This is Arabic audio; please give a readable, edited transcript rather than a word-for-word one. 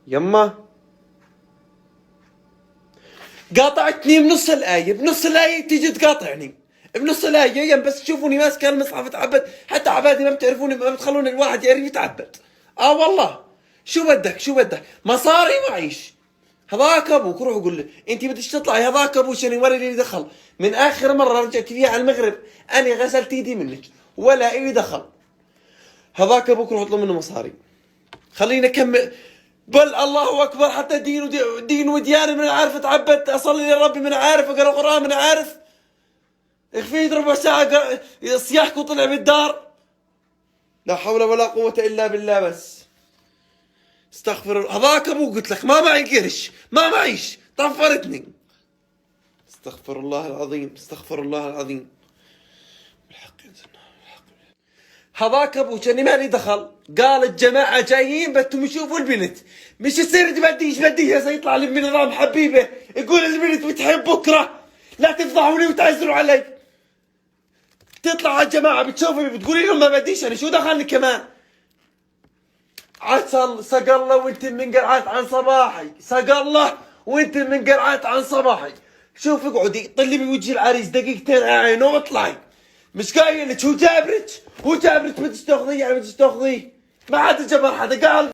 يما قاطعتني بنص الآية تيجي تقاطعني بنص الآية يم بس تشوفوني ماسك المصحف اتعبد، حتى عبادي ما بتعرفوني، ما بتخلون الواحد يعرف يتعبد. والله شو بدك مصاري معيش. هذاك ابوك، روح قول له انت بدك تطلعي، هذاك ابوك شنو ولا لي دخل. من اخر مره رجعت فيها على المغرب انا غسلت ايدي منك ولا الي دخل. هذاك ابوك روح اطلب منه مصاري. خلينا نكمل. بل الله اكبر، حتى دين وديانه من عارف اتعبد، اصلي لربي من عارف، اقرا قران من عارف، يكفيني ربع ساعه صياحك وطلع بالدار. لا حول ولا قوه الا بالله. بس استغفر الله. هذاك ابوك قلت لك ما معي قرش، ما معيش، طفرتني. استغفر الله العظيم، استغفر الله العظيم. بالحق ينزلنا بالحق. هذاك ابوك اني مالي دخل. قال الجماعه جايين بدهم يشوفوا البنت، مش يصير بدي هسه يطلع لي بنظام حبيبه يقول البنت بتحب بكره، لا تفضحوني وتعزروا علي. تطلع على الجماعه بتشوفي بتقولي لهم ما بديش، انا شو دخلني كمان. عسل سق الله وانت من قرعات عن صباحي، سق الله وانت من قرعات عن صباحي. شوف اقعدي طلبي بوجه العريس دقيقتين عينه واطلعي. مش قايل لك هو جابرك بدك تاخذيه، يعني بدك تاخذيه. ما عاد جبر حدا قال